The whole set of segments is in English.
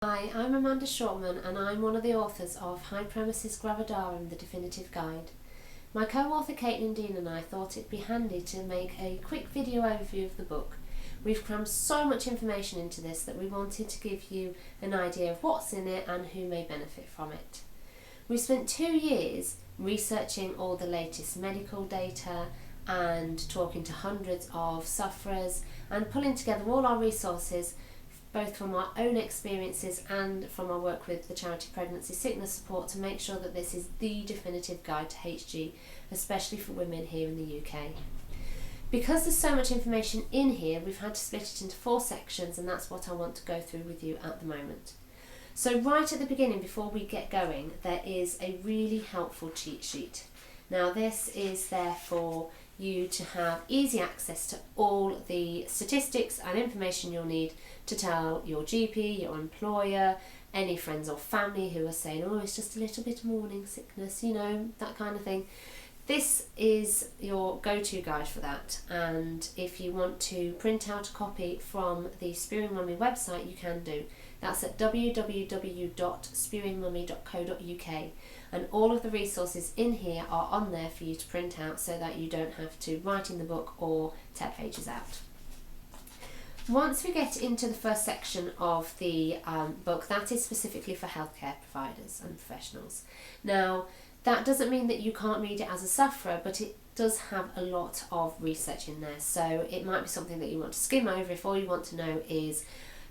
Hi, I'm Amanda Shortman and I'm one of the authors of Hyperemesis Gravidarum, the Definitive Guide. My co-author Caitlin Dean and I thought it'd be handy to make a quick video overview of the book. We've crammed so much information into this that we wanted to give you an idea of what's in it and who may benefit from it. We spent 2 years researching all the latest medical data and talking to hundreds of sufferers and pulling together all our resources both from our own experiences and from our work with the charity Pregnancy Sickness Support to make sure that this is the definitive guide to HG, especially for women here in the UK. Because there's so much information in here, we've had to split it into 4 sections, and that's what I want to go through with you at the moment. So right at the beginning, before we get going, there is a really helpful cheat sheet. Now this is there for you to have easy access to all the statistics and information you'll need to tell your GP, your employer, any friends or family who are saying, oh, it's just a little bit of morning sickness, you know, that kind of thing. This is your go-to guide for that, and if you want to print out a copy from the Spewing Mummy website, you can do. That's at www.spewingmummy.co.uk, and all of the resources in here are on there for you to print out so that you don't have to write in the book or tear pages out. Once we get into the first section of the book, that is specifically for healthcare providers and professionals. Now, that doesn't mean that you can't read it as a sufferer, but it does have a lot of research in there, so it might be something that you want to skim over if all you want to know is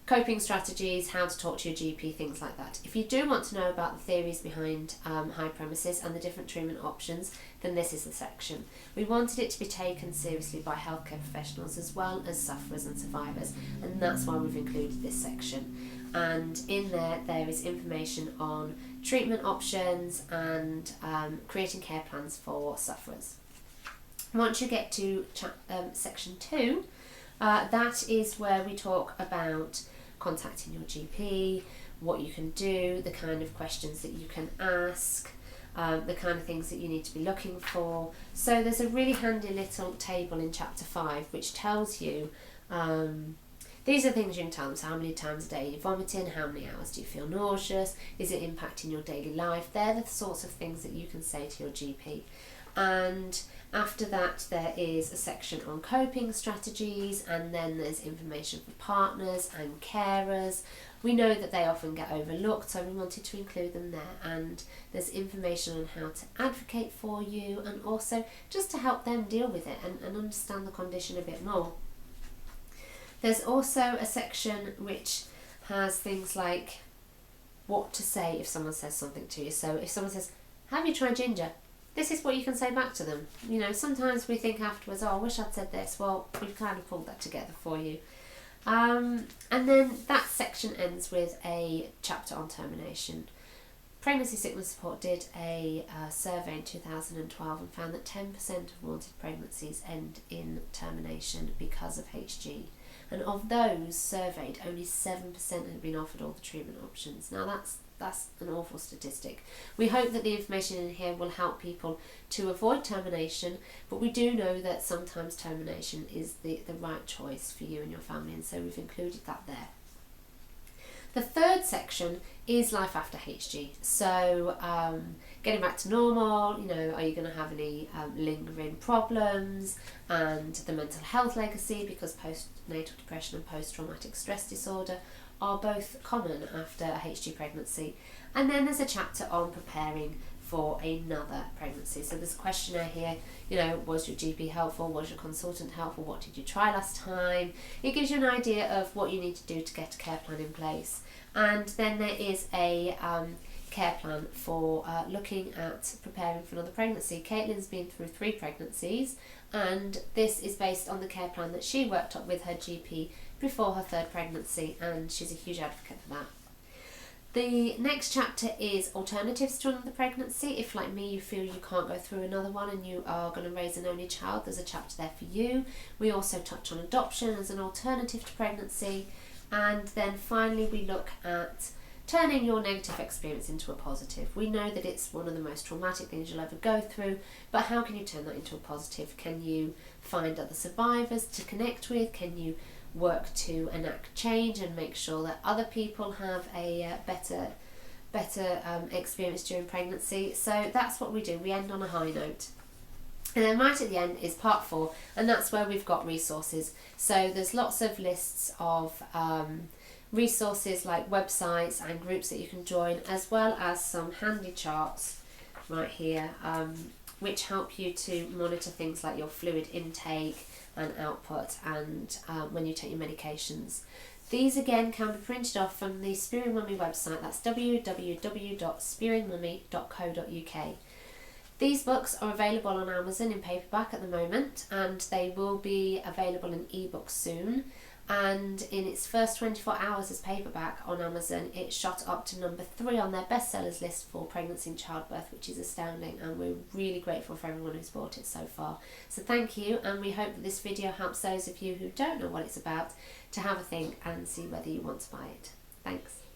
coping strategies, how to talk to your GP, things like that. If you do want to know about the theories behind hyperemesis and the different treatment options, then this is the section. We wanted it to be taken seriously by healthcare professionals as well as sufferers and survivors, and that's why we've included this section. And in there is information on treatment options and creating care plans for sufferers. Once you get to section 2, that is where we talk about contacting your GP, what you can do, the kind of questions that you can ask, the kind of things that you need to be looking for. So there's a really handy little table in chapter 5 which tells you these are things you can tell them. So how many times a day you're vomiting, how many hours do you feel nauseous, is it impacting your daily life? They're the sorts of things that you can say to your GP. And after that there is a section on coping strategies, and then there's information for partners and carers. We know that they often get overlooked, so we wanted to include them there, and there's information on how to advocate for you and also just to help them deal with it and understand the condition a bit more. There's also a section which has things like what to say if someone says something to you. So if someone says, have you tried ginger? This is what you can say back to them. You know, sometimes we think afterwards, oh, I wish I'd said this. Well, we've kind of pulled that together for you. And then that section ends with a chapter on termination. Pregnancy Sickness Support did a survey in 2012 and found that 10% of wanted pregnancies end in termination because of HG. And of those surveyed, only 7% had been offered all the treatment options. Now that's an awful statistic. We hope that the information in here will help people to avoid termination, but we do know that sometimes termination is the right choice for you and your family, and so we've included that there. The third section is life after HG. So getting back to normal, you know, are you going to have any lingering problems, and the mental health legacy, because postnatal depression and post-traumatic stress disorder are both common after a HG pregnancy. And then there's a chapter on preparing for another pregnancy. So there's a questionnaire here, you know, was your GP helpful, was your consultant helpful, what did you try last time? It gives you an idea of what you need to do to get a care plan in place. And then there is a care plan for looking at preparing for another pregnancy. Caitlin's been through 3 pregnancies, and this is based on the care plan that she worked up with her GP before her 3rd pregnancy, and she's a huge advocate for that. The next chapter is alternatives to another pregnancy. If, like me, you feel you can't go through another one and you are going to raise an only child, there's a chapter there for you. We also touch on adoption as an alternative to pregnancy. And then finally we look at turning your negative experience into a positive. We know that it's one of the most traumatic things you'll ever go through, but how can you turn that into a positive? Can you find other survivors to connect with? Can you work to enact change and make sure that other people have a better experience during pregnancy. So that's what we do. We end on a high note. And then right at the end is part 4, and that's where we've got resources. So there's lots of lists of resources like websites and groups that you can join, as well as some handy charts right here, which help you to monitor things like your fluid intake and output, and when you take your medications. These again can be printed off from the Spearing Mummy website. That's www.spearingmummy.co.uk. These books are available on Amazon in paperback at the moment, and they will be available in ebook soon. And in its first 24 hours as paperback on Amazon, it shot up to number 3 on their bestsellers list for pregnancy and childbirth, which is astounding, and we're really grateful for everyone who's bought it so far. So thank you, and we hope that this video helps those of you who don't know what it's about to have a think and see whether you want to buy it. Thanks.